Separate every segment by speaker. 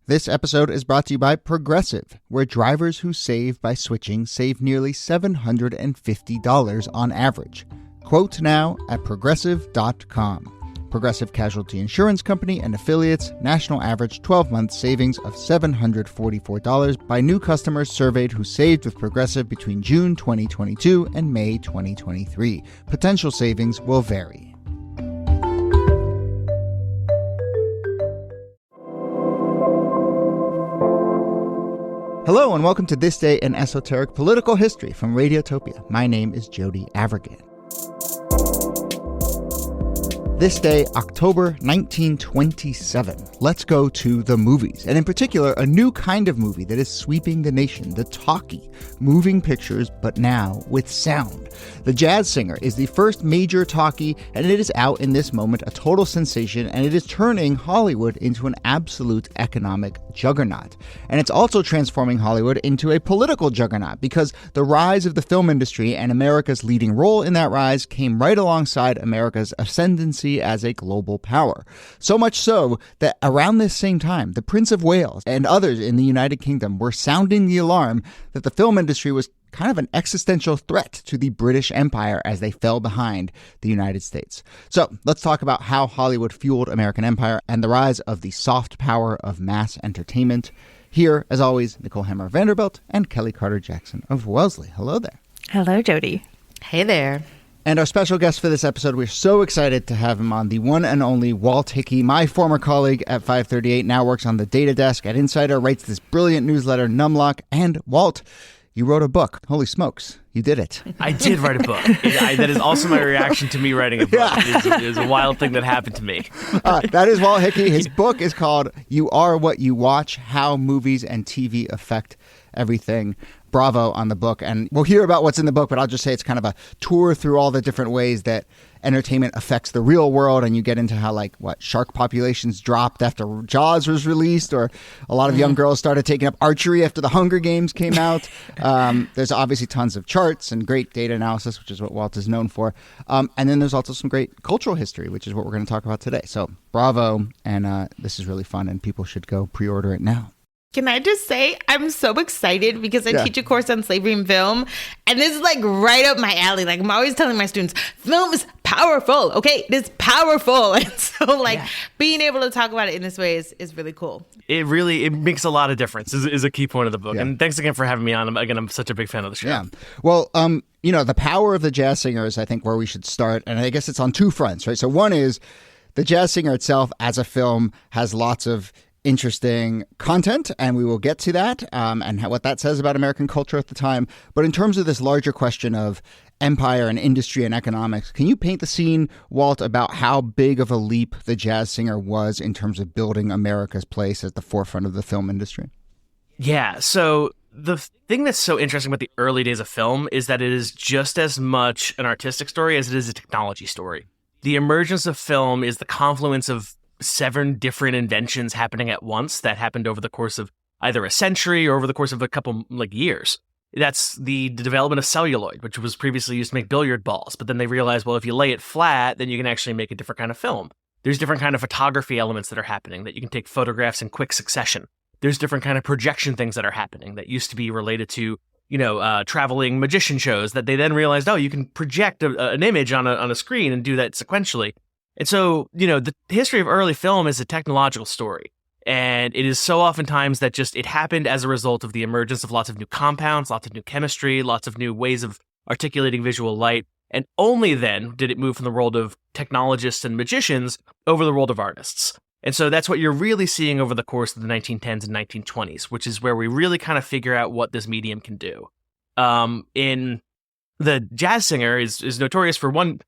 Speaker 1: This episode is brought to you by Progressive, where drivers who save by switching save nearly $750 on average. Quote now at Progressive.com. Progressive Casualty Insurance Company and affiliates, national average 12-month savings of $744 by new customers surveyed who saved with Progressive between June 2022 and May 2023. Potential savings will vary. Hello and welcome to This Day in Esoteric Political History from Radiotopia. My name is Jody Avirgan. This day, October 1927. Let's go to the movies, and in particular, a new kind of movie that is sweeping the nation, the talkie, moving pictures, but now with sound. The Jazz Singer is the first major talkie, and it is out in this moment, a total sensation, and it is turning Hollywood into an absolute economic juggernaut. And it's also transforming Hollywood into a political juggernaut, because the rise of the film industry and America's leading role in that rise came right alongside America's ascendancy as a global power. So much so that around this same time, the Prince of Wales and others in the United Kingdom were sounding the alarm that the film industry was kind of an existential threat to the British Empire as they fell behind the United States. So let's talk about how Hollywood fueled American empire and the rise of the soft power of mass entertainment. Here, as always, Nicole Hammer Vanderbilt and Kellie Carter-Jackson of Wellesley. Hello there.
Speaker 2: Hello, Jody.
Speaker 3: Hey there.
Speaker 1: And our special guest for this episode, we're so excited to have him on, the one and only Walt Hickey, my former colleague at 538, now works on the data desk at Insider, writes this brilliant newsletter, Numlock. And Walt, you wrote a book. Holy smokes, you did it.
Speaker 4: I did write a book. That is also my reaction to me writing a book. Yeah. It is a wild thing that happened to me.
Speaker 1: That is Walt Hickey. His book is called You Are What You Watch, How Movies and TV Affect Everything. Bravo on the book. And we'll hear about what's in the book, but I'll just say it's kind of a tour through all the different ways that entertainment affects the real world. And you get into how, shark populations dropped after Jaws was released, or a lot of young girls started taking up archery after the Hunger Games came out. There's obviously tons of charts and great data analysis, which is what Walt is known for. And then there's also some great cultural history, which is what we're going to talk about today. So bravo. And this is really fun, and people should go pre-order it now.
Speaker 3: Can I just say, I'm so excited because I teach a course on slavery and film, and this is right up my alley. I'm always telling my students, film is powerful, okay? It is powerful. And so being able to talk about it in this way is really cool.
Speaker 4: It makes a lot of difference is a key point of the book. Yeah. And thanks again for having me on. I'm such a big fan of the show.
Speaker 1: Yeah. Well, the power of the Jazz Singer is, I think, where we should start. And I guess it's on two fronts, right? So one is the Jazz Singer itself as a film has lots of interesting content, and we will get to that and what that says about American culture at the time. But in terms of this larger question of empire and industry and economics, can you paint the scene, Walt, about how big of a leap the Jazz Singer was in terms of building America's place at the forefront of the film industry?
Speaker 4: Yeah, so the thing that's so interesting about the early days of film is that it is just as much an artistic story as it is a technology story. The emergence of film is the confluence of 7 different inventions happening at once that happened over the course of either a century or over the course of a couple years. That's the development of celluloid, which was previously used to make billiard balls. But then they realized, well, if you lay it flat, then you can actually make a different kind of film. There's different kind of photography elements that are happening, that you can take photographs in quick succession. There's different kind of projection things that are happening that used to be related to, traveling magician shows, that they then realized, you can project an image on a screen and do that sequentially. And so, the history of early film is a technological story. And it is so oftentimes that it happened as a result of the emergence of lots of new compounds, lots of new chemistry, lots of new ways of articulating visual light. And only then did it move from the world of technologists and magicians over the world of artists. And so that's what you're really seeing over the course of the 1910s and 1920s, which is where we really kind of figure out what this medium can do. In the Jazz Singer is notorious for one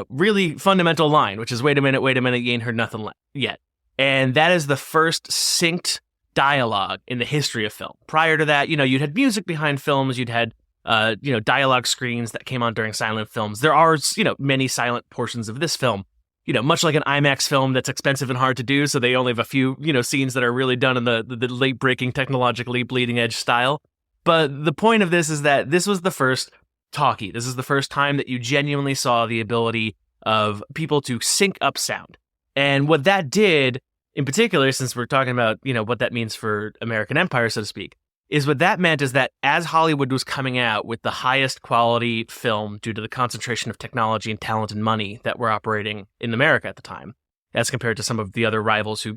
Speaker 4: really fundamental line, which is, wait a minute, you ain't heard nothing yet. And that is the first synced dialogue in the history of film. Prior to that, you'd had music behind films, you'd had, dialogue screens that came on during silent films. There are, many silent portions of this film, much like an IMAX film that's expensive and hard to do. So they only have a few, scenes that are really done in the late breaking, technologically bleeding edge style. But the point of this is that this was the first talkie. This is the first time that you genuinely saw the ability of people to sync up sound. And what that did in particular, since we're talking about, what that means for American empire, so to speak, is what that meant is that as Hollywood was coming out with the highest quality film due to the concentration of technology and talent and money that were operating in America at the time, as compared to some of the other rivals who,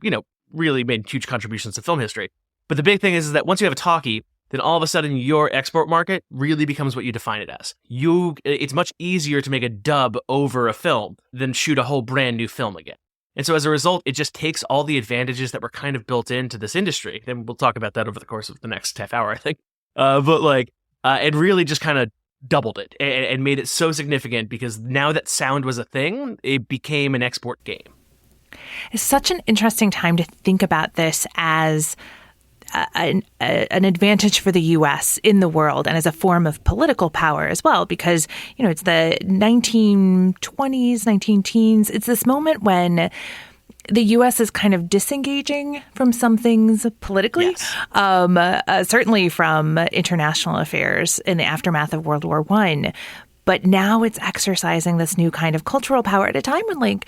Speaker 4: really made huge contributions to film history. But the big thing is that once you have a talkie, then all of a sudden your export market really becomes what you define it as. It's much easier to make a dub over a film than shoot a whole brand new film again. And so as a result, it just takes all the advantages that were kind of built into this industry. And we'll talk about that over the course of the next half hour, I think. It really just kind of doubled it and made it so significant because now that sound was a thing, it became an export game.
Speaker 2: It's such an interesting time to think about this as an advantage for the U.S. in the world and as a form of political power as well, because, it's the 1920s, 19-teens. It's this moment when the U.S. is kind of disengaging from some things politically, yes. Certainly from international affairs in the aftermath of World War I. But now it's exercising this new kind of cultural power at a time when,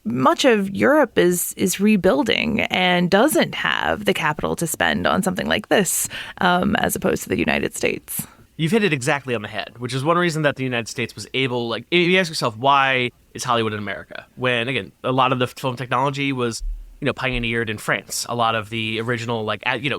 Speaker 2: much of Europe is rebuilding and doesn't have the capital to spend on something like this, as opposed to the United States.
Speaker 4: You've hit it exactly on the head, which is one reason that the United States was able, if you ask yourself, why is Hollywood in America? When, again, a lot of the film technology was, pioneered in France. A lot of the original,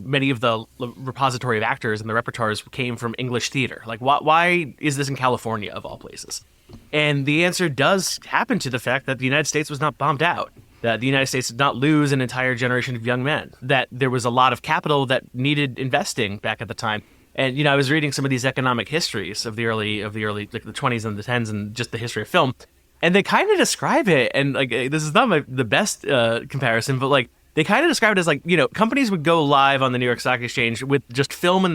Speaker 4: many of the repository of actors and the repertoires came from English theater. Why is this in California, of all places? And the answer does happen to the fact that the United States was not bombed out, that the United States did not lose an entire generation of young men, that there was a lot of capital that needed investing back at the time. And, I was reading some of these economic histories of the early, the 20s and the 10s and just the history of film. And they kind of describe it, and this is not the best comparison, but they kind of describe it as companies would go live on the New York Stock Exchange with just film in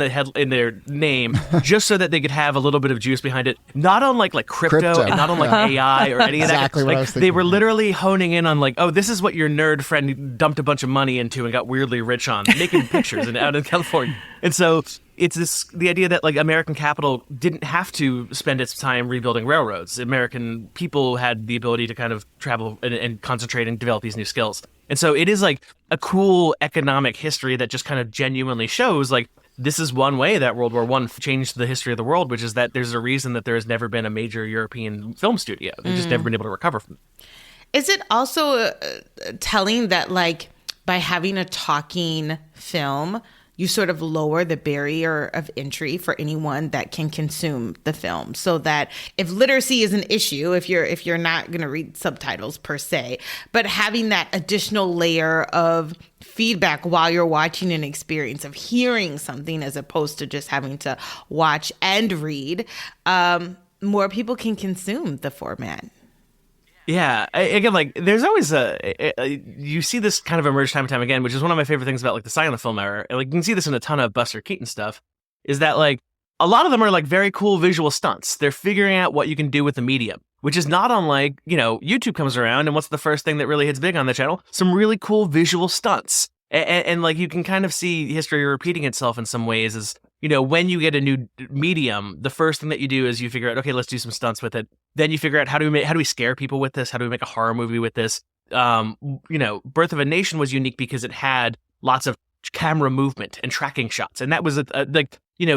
Speaker 4: their name, just so that they could have a little bit of juice behind it. Not on crypto and not on AI or any of that.
Speaker 1: Exactly what I was thinking.
Speaker 4: They were literally honing in on this is what your nerd friend dumped a bunch of money into and got weirdly rich on, making pictures out in California. And so it's the idea that American capital didn't have to spend its time rebuilding railroads. American people had the ability to kind of travel and concentrate and develop these new skills. And so it is a cool economic history that just kind of genuinely shows this is one way that World War I changed the history of the world, which is that there's a reason that there has never been a major European film studio. They've just never been able to recover from it.
Speaker 3: Is it also telling that by having a talking film, you sort of lower the barrier of entry for anyone that can consume the film, so that if literacy is an issue, if you're not going to read subtitles per se, but having that additional layer of feedback while you're watching an experience of hearing something as opposed to just having to watch and read, more people can consume the format.
Speaker 4: Yeah, again, there's always you see this kind of emerge time and time again, which is one of my favorite things about the silent film era. You can see this in a ton of Buster Keaton stuff, is that a lot of them are very cool visual stunts. They're figuring out what you can do with the medium, which is not unlike, YouTube comes around and what's the first thing that really hits big on the channel? Some really cool visual stunts. And you can kind of see history repeating itself in some ways is, when you get a new medium, the first thing that you do is you figure out, okay, let's do some stunts with it. Then you figure out how do we scare people with this? How do we make a horror movie with this? Birth of a Nation was unique because it had lots of camera movement and tracking shots. And that was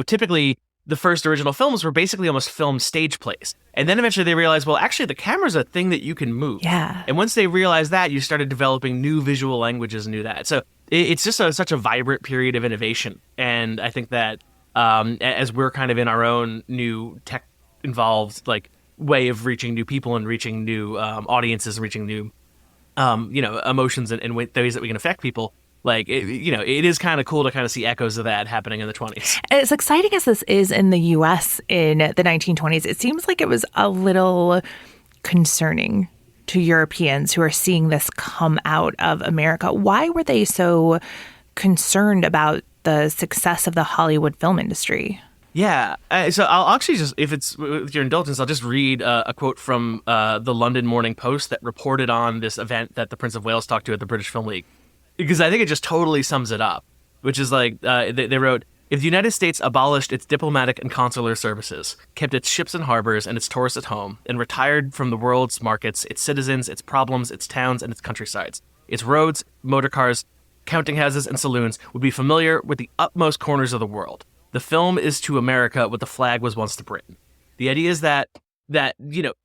Speaker 4: typically the first original films were basically almost filmed stage plays. And then eventually they realized, well, actually the camera's a thing that you can move.
Speaker 2: Yeah.
Speaker 4: And once they realized that, you started developing new visual languages and do that. So it's just such a vibrant period of innovation. And I think that as we're kind of in our own new tech-involved way of reaching new people and reaching new audiences and reaching new emotions and ways that we can affect people, it is kind of cool to kind of see echoes of that happening in the 20s.
Speaker 2: As exciting as this is in the U.S. in the 1920s, it seems like it was a little concerning to Europeans who are seeing this come out of America. Why were they so concerned about the success of the Hollywood film industry?
Speaker 4: Yeah, so I'll actually just, if it's with your indulgence, I'll just read a quote from the London Morning Post that reported on this event that the Prince of Wales talked to at the British Film League, because I think it just totally sums it up, which is they wrote, if the United States abolished its diplomatic and consular services, kept its ships and harbors and its tourists at home, and retired from the world's markets, its citizens, its problems, its towns, and its countrysides, its roads, motor cars, counting houses, and saloons would be familiar with the utmost corners of the world. The film is to America what the flag was once to Britain. The idea is that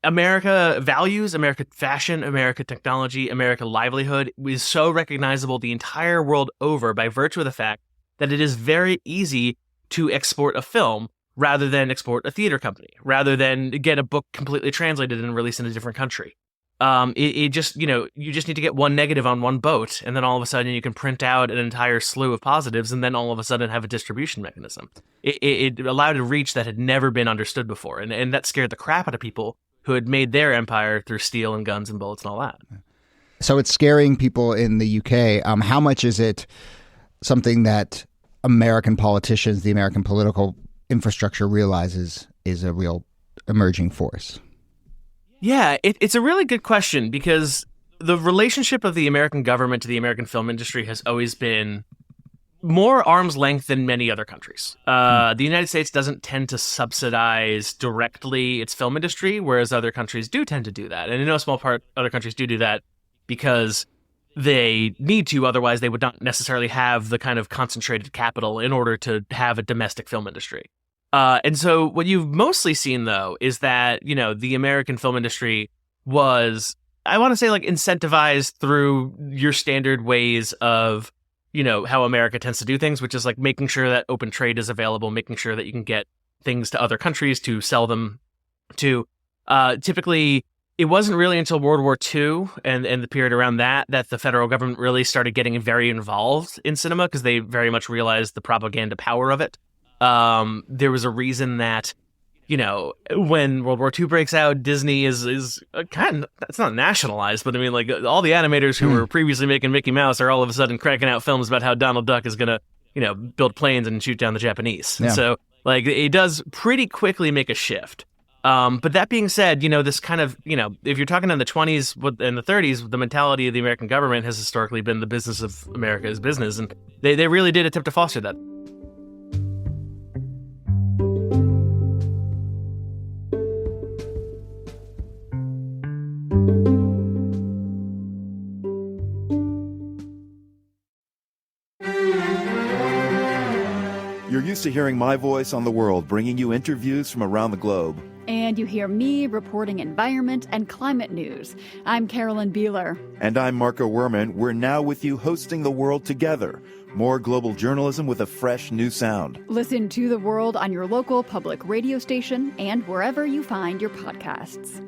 Speaker 4: America values, America fashion, America technology, America livelihood is so recognizable the entire world over by virtue of the fact that it is very easy to export a film rather than export a theater company, rather than get a book completely translated and released in a different country. You just need to get one negative on one boat, and then all of a sudden you can print out an entire slew of positives, and then all of a sudden have a distribution mechanism. It allowed a reach that had never been understood before, and that scared the crap out of people who had made their empire through steel and guns and bullets and all that.
Speaker 1: So it's scaring people in the UK. How much is it something that American politicians, the American political infrastructure realizes is a real emerging force?
Speaker 4: Yeah, it's a really good question, because the relationship of the American government to the American film industry has always been more arm's length than many other countries. The United States doesn't tend to subsidize directly its film industry, whereas other countries do tend to do that. And in no small part, other countries do that because they need to, otherwise they would not necessarily have the kind of concentrated capital in order to have a domestic film industry. And so what you've mostly seen, though, is that, the American film industry was, I want to say, like, incentivized through your standard ways of, how America tends to do things, which is like making sure that open trade is available, making sure that you can get things to other countries to sell them to. Typically, it wasn't really until World War II and the period around that the federal government really started getting very involved in cinema, because they very much realized the propaganda power of it. There was a reason that, when World War II breaks out, Disney is kind of, it's not nationalized, but I mean, like, all the animators who were previously making Mickey Mouse are all of a sudden cracking out films about how Donald Duck is going to, build planes and shoot down the Japanese. Yeah. So, like, it does pretty quickly make a shift. But that being said, this kind of, if you're talking in the 20s and the 30s, the mentality of the American government has historically been the business of America's business, and they really did attempt to foster that.
Speaker 5: You're used to hearing my voice on the world, bringing you interviews from around the globe.
Speaker 6: And you hear me reporting environment and climate news. I'm Carolyn Beeler.
Speaker 5: And I'm Marco Werman. We're now with you hosting The World Together. More global journalism with a fresh new sound.
Speaker 6: Listen to The World on your local public radio station and wherever you find your podcasts.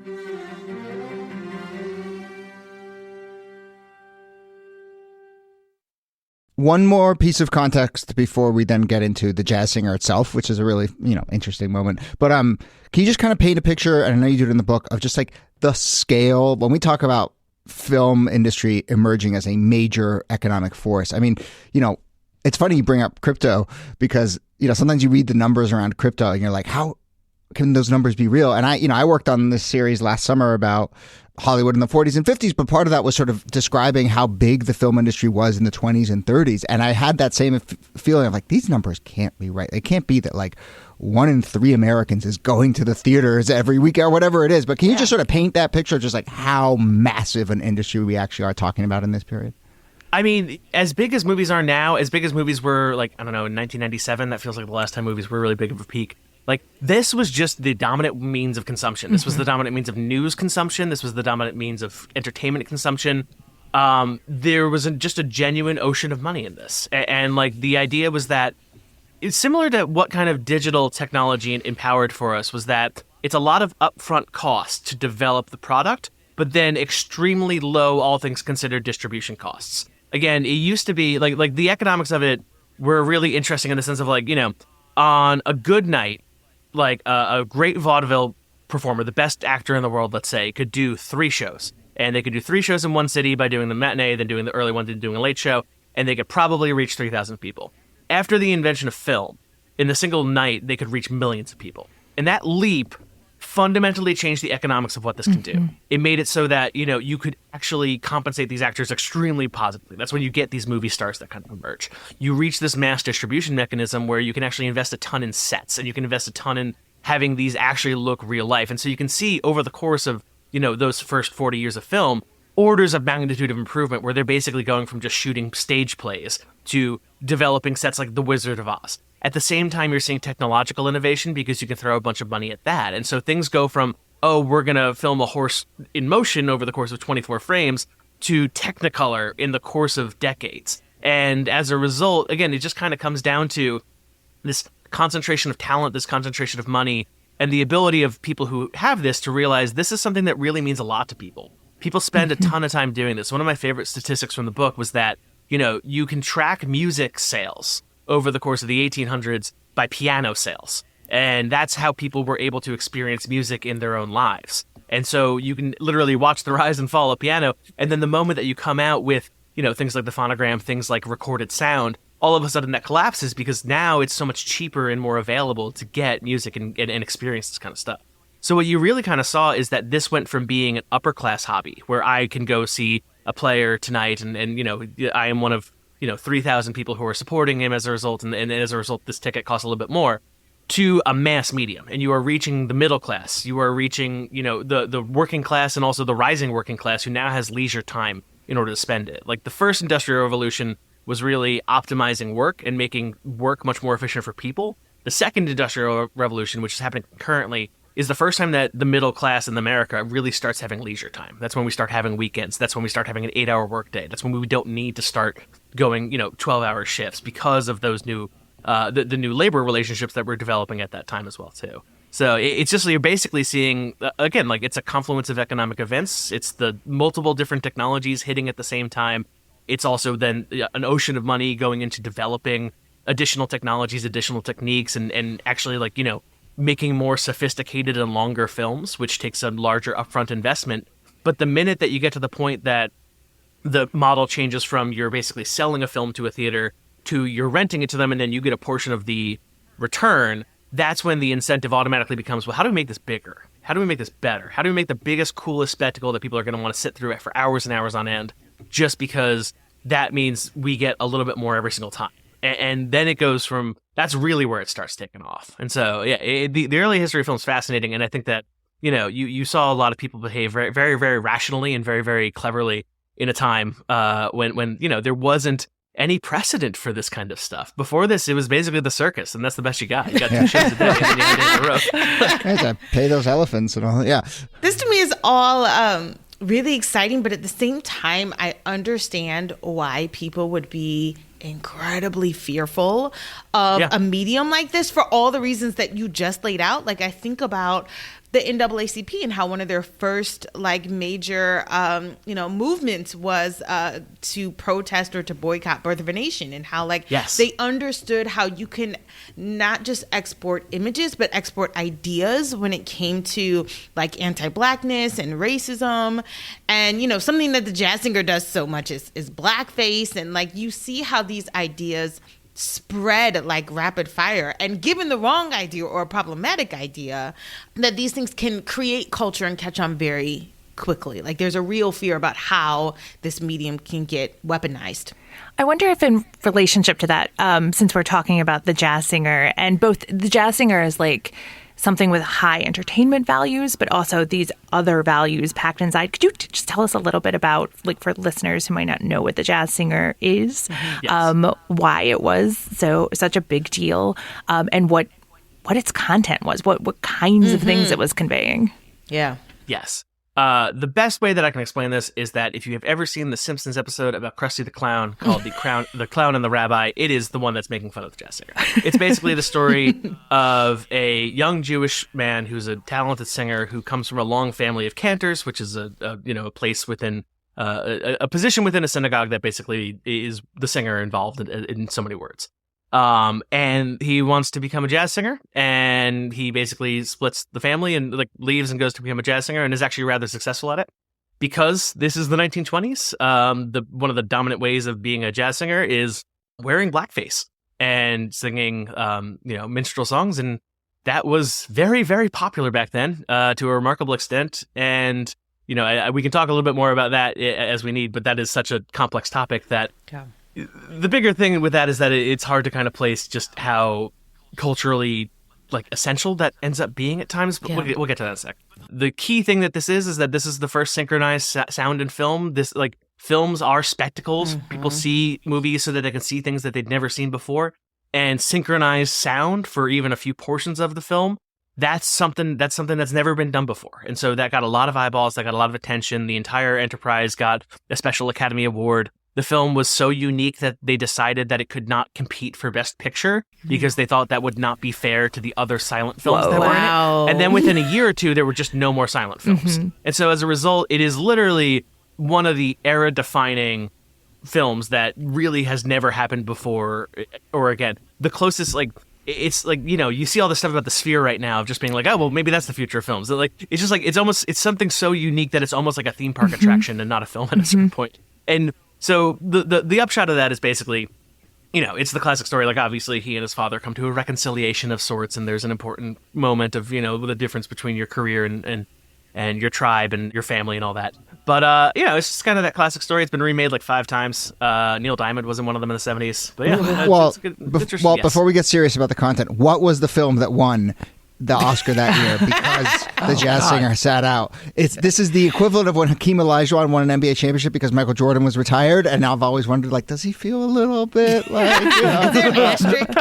Speaker 1: One more piece of context before we then get into the jazz singer itself, which is a really, interesting moment. But can you just kind of paint a picture, and I know you do it in the book, of just like the scale when we talk about film industry emerging as a major economic force? I mean, it's funny you bring up crypto, because, sometimes you read the numbers around crypto and you're like, how can those numbers be real? And I worked on this series last summer about Hollywood in the 40s and 50s, but part of that was sort of describing how big the film industry was in the 20s and 30s. And I had that same feeling of like, these numbers can't be right. It can't be that like 1 in 3 Americans is going to the theaters every week or whatever it is. But can you just sort of paint that picture, just like how massive an industry we actually are talking about in this period?
Speaker 4: I mean, as big as movies are now, as big as movies were, like, I don't know, in 1997, that feels like the last time movies were really big of a peak. Like, this was just the dominant means of consumption. This was the dominant means of news consumption. This was the dominant means of entertainment consumption. There was just a genuine ocean of money in this. And like, the idea was that it's similar to what kind of digital technology empowered for us, was that it's a lot of upfront cost to develop the product, but then extremely low, all things considered, distribution costs. Again, it used to be like the economics of it were really interesting in the sense of like, on a good night, like a great vaudeville performer, the best actor in the world, let's say, could do 3 shows. And they could do 3 shows in one city by doing the matinee, then doing the early one, then doing a late show, and they could probably reach 3,000 people. After the invention of film, in a single night, they could reach millions of people. And that leap fundamentally changed the economics of what this can do. It made it so that, you could actually compensate these actors extremely positively. That's when you get these movie stars that kind of emerge. You reach this mass distribution mechanism where you can actually invest a ton in sets, and you can invest a ton in having these actually look real life. And so you can see over the course of, those first 40 years of film, orders of magnitude of improvement where they're basically going from just shooting stage plays to developing sets like The Wizard of Oz. At the same time, you're seeing technological innovation because you can throw a bunch of money at that. And so things go from, oh, we're going to film a horse in motion over the course of 24 frames to Technicolor in the course of decades. And as a result, again, it just kind of comes down to this concentration of talent, this concentration of money, and the ability of people who have this to realize this is something that really means a lot to people. People spend a ton of time doing this. One of my favorite statistics from the book was that, you can track music sales over the course of the 1800s by piano sales. And that's how people were able to experience music in their own lives. And so you can literally watch the rise and fall of piano. And then the moment that you come out with, things like the phonogram, things like recorded sound, all of a sudden that collapses because now it's so much cheaper and more available to get music and experience this kind of stuff. So what you really kind of saw is that this went from being an upper class hobby where I can go see a player tonight and I am one of 3,000 people who are supporting him as a result, and as a result this ticket costs a little bit more, to a mass medium. And you are reaching the middle class. You are reaching the working class and also the rising working class who now has leisure time in order to spend it. Like the first industrial revolution was really optimizing work and making work much more efficient for people. The second industrial revolution, which is happening currently, is the first time that the middle class in America really starts having leisure time. That's when we start having weekends. That's when we start having an 8-hour workday. That's when we don't need to start going, 12-hour shifts because of those new, the new labor relationships that we're developing at that time as well, too. So it's just, you're basically seeing, again, like it's a confluence of economic events. It's the multiple different technologies hitting at the same time. It's also then an ocean of money going into developing additional technologies, additional techniques, and actually making more sophisticated and longer films, which takes a larger upfront investment. But the minute that you get to the point that the model changes from you're basically selling a film to a theater to you're renting it to them and then you get a portion of the return, that's when the incentive automatically becomes, well, how do we make this bigger? How do we make this better? How do we make the biggest, coolest spectacle that people are going to want to sit through it for hours and hours on end, just because that means we get a little bit more every single time? And then it goes from, that's really where it starts taking off. And so, yeah, the early history of film is fascinating. And I think that, you saw a lot of people behave very, very, very rationally and very, very cleverly in a time when there wasn't any precedent for this kind of stuff. Before this, it was basically the circus, and that's the best you got. You got 2 shows a day, and then you had it in a row.
Speaker 1: You have to pay those elephants and all. Yeah.
Speaker 3: This to me is all really exciting, but at the same time, I understand why people would be incredibly fearful of a medium like this for all the reasons that you just laid out. Like I think about the NAACP and how one of their first major movements was to protest or to boycott Birth of a Nation, and how they understood how you can not just export images but export ideas when it came to anti-blackness and racism. And something that the jazz singer does so much is blackface, and you see how these ideas spread like rapid fire, and given the wrong idea or a problematic idea, that these things can create culture and catch on very quickly. There's a real fear about how this medium can get weaponized.
Speaker 2: I wonder if in relationship to that, since we're talking about the jazz singer, and both the jazz singer is something with high entertainment values, but also these other values packed inside. Could you just tell us a little bit about, for listeners who might not know what the jazz singer is, why it was such a big deal, and what its content was, what kinds of things it was conveying?
Speaker 3: Yeah.
Speaker 4: Yes. The best way that I can explain this is that if you have ever seen the Simpsons episode about Krusty the Clown called The Clown and the Rabbi, it is the one that's making fun of the jazz singer. It's basically the story of a young Jewish man who's a talented singer who comes from a long family of cantors, which is a place within a position within a synagogue that basically is the singer involved in so many words. And he wants to become a jazz singer, and he basically splits the family and leaves and goes to become a jazz singer, and is actually rather successful at it. Because this is the 1920s, one of the dominant ways of being a jazz singer is wearing blackface and singing, minstrel songs, and that was very, very popular back then, to a remarkable extent. And we can talk a little bit more about that as we need, but that is such a complex topic that. Yeah. The bigger thing with that is that it's hard to kind of place just how culturally like essential that ends up being at times, but we'll get to that in a sec. The key thing that this is that this is the first synchronized sound in film. This, like, films are spectacles. People see movies so that they can see things that they'd never seen before, and synchronized sound for even a few portions of the film. That's something that's never been done before. And so that got a lot of eyeballs, that got a lot of attention. The entire enterprise got a special Academy Award. The film was so unique that they decided that it could not compete for Best Picture because they thought that would not be fair to the other silent films that were in it. And then within a year or two, there were just no more silent films. And so as a result, it is literally one of the era-defining films that really has never happened before or again. The closest, like, it's like, you know, you see all this stuff about the Sphere right now of just being like, oh, well, maybe that's the future of films. Like, it's just like, it's something so unique that it's almost like a theme park attraction and not a film at a certain point. And so the upshot of that is basically, you know, it's the classic story. Like, obviously, he and his father come to a reconciliation of sorts, and there's an important moment of, you know, the difference between your career and your tribe and your family and all that. But, you know, it's just kind of that classic story. It's been remade like 5 times. Neil Diamond was in one of them in the 70s. But yeah,
Speaker 1: well, before we get serious about the content, what was the film that won the Oscar that year because the jazz singer sat out? This is the equivalent of when Hakeem Olajuwon won an NBA championship because Michael Jordan was retired, and now I've always wondered, like, does he feel a little bit like, you know?
Speaker 3: Is there an asterisk?
Speaker 1: You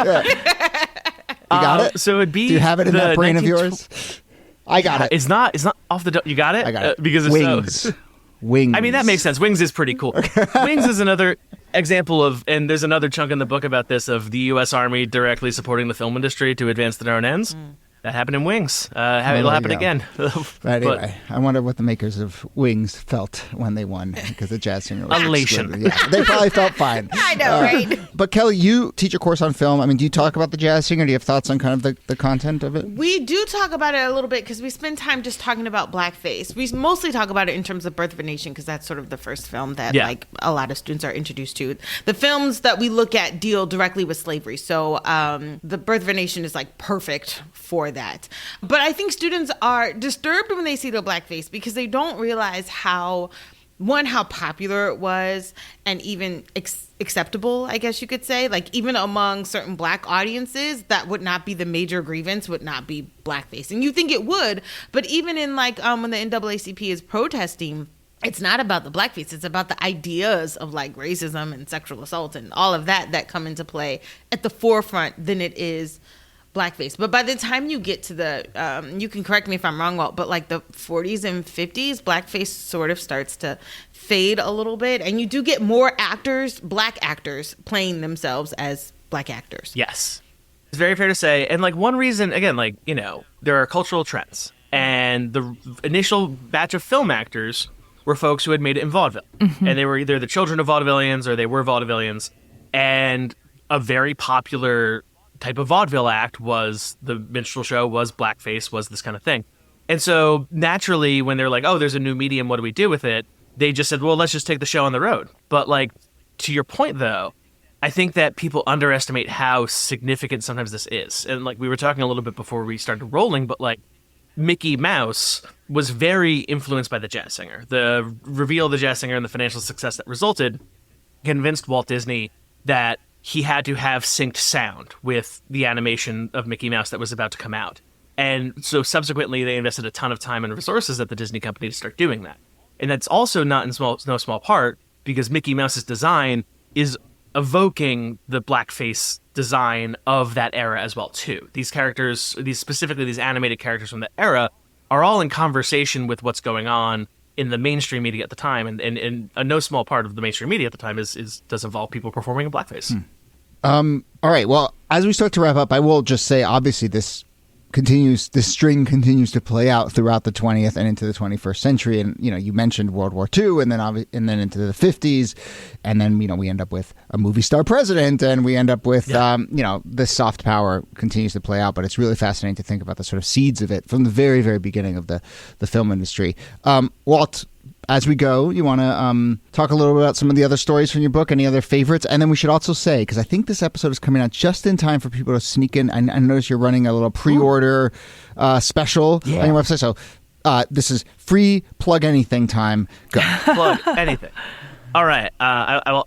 Speaker 1: got it?
Speaker 4: So it'd be.
Speaker 1: Do you have it in that brain of yours? I got it.
Speaker 4: It's not off the. You got it?
Speaker 1: I got it.
Speaker 4: Because it's
Speaker 1: Wings. Wings.
Speaker 4: I mean, that makes sense. Wings is pretty cool. Wings is another example of, and there's another chunk in the book about this, of the U.S. Army directly supporting the film industry to advance their own ends. That happened in Wings. It'll happen again.
Speaker 1: Anyway, I wonder what the makers of Wings felt when they won because the jazz singer was
Speaker 4: elation.
Speaker 1: Yeah, they probably felt fine.
Speaker 3: I know, right?
Speaker 1: But Kellie, you teach a course on film. I mean, do you talk about the jazz singer? Do you have thoughts on kind of the content of it?
Speaker 3: We do talk about it a little bit because we spend time just talking about blackface. We mostly talk about it in terms of Birth of a Nation because that's sort of the first film that like a lot of students are introduced to. The films that we look at deal directly with slavery. So the Birth of a Nation is like perfect for that. But I think students are disturbed when they see the blackface because they don't realize how popular it was and even acceptable, I guess you could say. Like, even among certain black audiences, that would not be the major grievance, would not be blackface. And you think it would, but even in like when the NAACP is protesting, it's not about the blackface. It's about the ideas of like racism and sexual assault and all of that come into play at the forefront than it is blackface. But by the time you get to the, you can correct me if I'm wrong, Walt, but like the 40s and 50s, blackface sort of starts to fade a little bit. And you do get more actors, black actors, playing themselves as black actors.
Speaker 4: Yes. It's very fair to say. And like one reason, again, like, you know, there are cultural trends. And the initial batch of film actors were folks who had made it in vaudeville. And they were either the children of vaudevillians or they were vaudevillians. And a very popular type of vaudeville act was the minstrel show, was blackface, was this kind of thing. And so naturally, when they're like, oh, there's a new medium, what do we do with it? They just said, well, let's just take the show on the road. But like, to your point, though, I think that people underestimate how significant sometimes this is. And like we were talking a little bit before we started rolling, but like Mickey Mouse was very influenced by the jazz singer. The reveal of the jazz singer and the financial success that resulted convinced Walt Disney that he had to have synced sound with the animation of Mickey Mouse that was about to come out. And so subsequently, they invested a ton of time and resources at the Disney company to start doing that. And that's also not in no small part because Mickey Mouse's design is evoking the blackface design of that era as well, too. These characters, specifically these animated characters from that era, are all in conversation with what's going on in the mainstream media at the time, and a no small part of the mainstream media at the time does involve people performing in blackface.
Speaker 1: All right. Well, as we start to wrap up, I will just say, obviously, this string continues to play out throughout the 20th and into the 21st century. And, you know, you mentioned World War II and then into the 50s. And then, you know, we end up with a movie star president and we end up with, you know, this soft power continues to play out. But it's really fascinating to think about the sort of seeds of it from the very, very beginning of the film industry. Walt, as we go, you want to talk a little bit about some of the other stories from your book, any other favorites? And then we should also say, because I think this episode is coming out just in time for people to sneak in. I notice you're running a little pre-order special on your website. So this is free plug anything time. Go.
Speaker 4: Plug anything. All right. I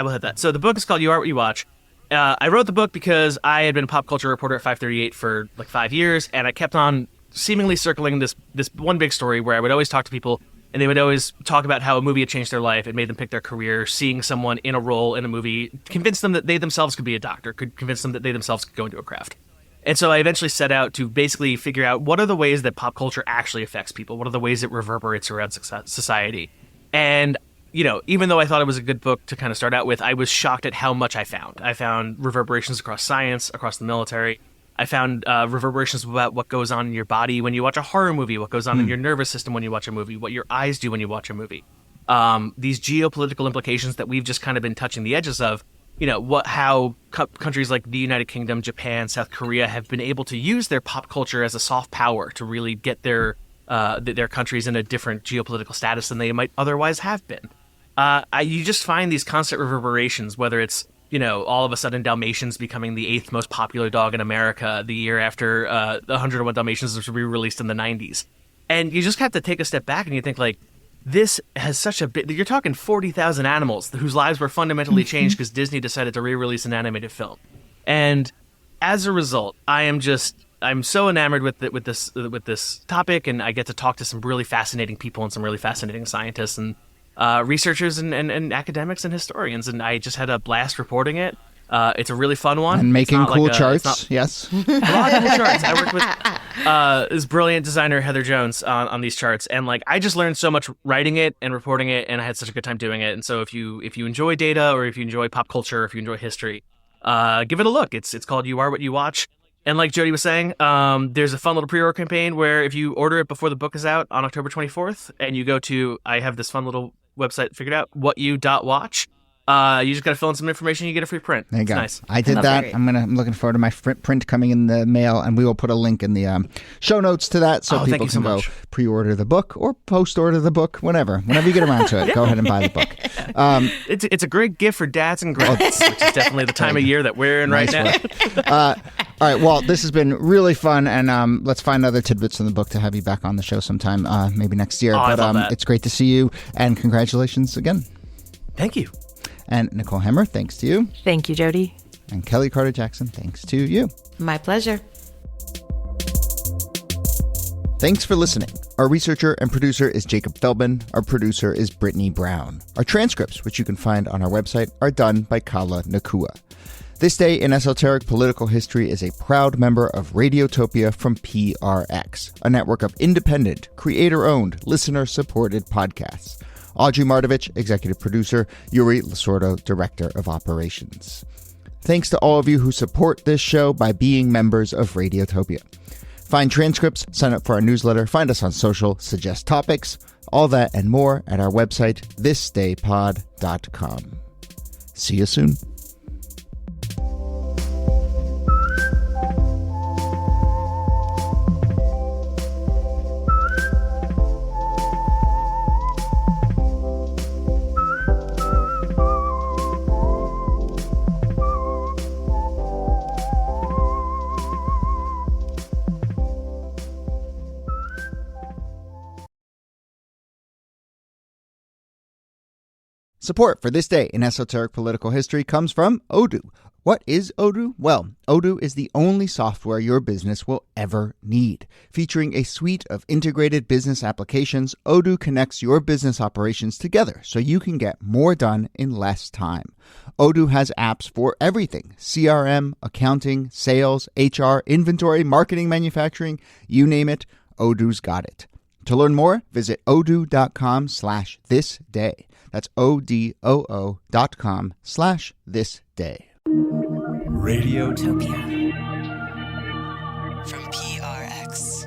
Speaker 4: will hit that. So the book is called You Are What You Watch. I wrote the book because I had been a pop culture reporter at 538 for like 5 years, and I kept on seemingly circling this one big story where I would always talk to people, and they would always talk about how a movie had changed their life. It made them pick their career. Seeing someone in a role in a movie convinced them that they themselves could be a doctor, could convince them that they themselves could go into a craft. And so I eventually set out to basically figure out what are the ways that pop culture actually affects people? What are the ways it reverberates around society? And, you know, even though I thought it was a good book to kind of start out with, I was shocked at how much I found. I found reverberations across science, across the military. I found reverberations about what goes on in your body when you watch a horror movie, what goes on in your nervous system when you watch a movie, what your eyes do when you watch a movie. These geopolitical implications that we've just kind of been touching the edges of. You know, how countries like the United Kingdom, Japan, South Korea have been able to use their pop culture as a soft power to really get their countries in a different geopolitical status than they might otherwise have been. You just find these constant reverberations, whether it's, you know, all of a sudden Dalmatians becoming the 8th most popular dog in America the year after the 101 Dalmatians was re-released in the 90s. And you just have to take a step back and you think, like, this has such a big... You're talking 40,000 animals whose lives were fundamentally changed because Disney decided to re-release an animated film. And as a result, I'm so enamored with this topic, and I get to talk to some really fascinating people and some really fascinating scientists and researchers and academics and historians, and I just had a blast reporting it. It's a really fun one.
Speaker 1: And making cool charts, yes.
Speaker 4: A lot of cool charts. I worked with this brilliant designer, Heather Jones, on these charts. And like, I just learned so much writing it and reporting it, and I had such a good time doing it. And so if you enjoy data, or if you enjoy pop culture, or if you enjoy history, give it a look. It's called You Are What You Watch. And like Jody was saying, there's a fun little pre-order campaign where if you order it before the book is out on October 24th, and you go to, I have this fun little website figured out, whatyou.watch. You just got to fill in some information, you get a free print.
Speaker 1: There you go.
Speaker 4: Nice.
Speaker 1: I did that. I'm looking forward to my print coming in the mail, and we will put a link in the show notes to that so people can go pre-order the book or post-order the book, whenever you get around to it. Go ahead and buy the book.
Speaker 4: It's a great gift for dads and grads, which is definitely the time of year that we're in right now.
Speaker 1: All right, Walt, this has been really fun, and let's find other tidbits in the book to have you back on the show sometime, maybe next year.
Speaker 4: I love that.
Speaker 1: It's great to see you, and congratulations again.
Speaker 4: Thank you.
Speaker 1: And Nicole Hammer, thanks to you.
Speaker 2: Thank you, Jody.
Speaker 1: And Kellie Carter-Jackson, thanks to you.
Speaker 3: My pleasure.
Speaker 1: Thanks for listening. Our researcher and producer is Jacob Feldman. Our producer is Brittany Brown. Our transcripts, which you can find on our website, are done by Kala Nakua. This Day in Esoteric Political History is a proud member of Radiotopia from PRX, a network of independent, creator-owned, listener-supported podcasts. Audrey Mardovich, executive producer. Yuri Lasordo, director of operations. Thanks to all of you who support this show by being members of Radiotopia. Find transcripts, sign up for our newsletter, find us on social, suggest topics, all that and more at our website, thisdaypod.com. See you soon. Support for This Day in Esoteric Political History comes from Odoo. What is Odoo? Well, Odoo is the only software your business will ever need. Featuring a suite of integrated business applications, Odoo connects your business operations together so you can get more done in less time. Odoo has apps for everything: CRM, accounting, sales, HR, inventory, marketing, manufacturing, you name it, Odoo's got it. To learn more, visit odoo.com/thisday. That's odoo.com/thisday.
Speaker 7: Radiotopia from PRX.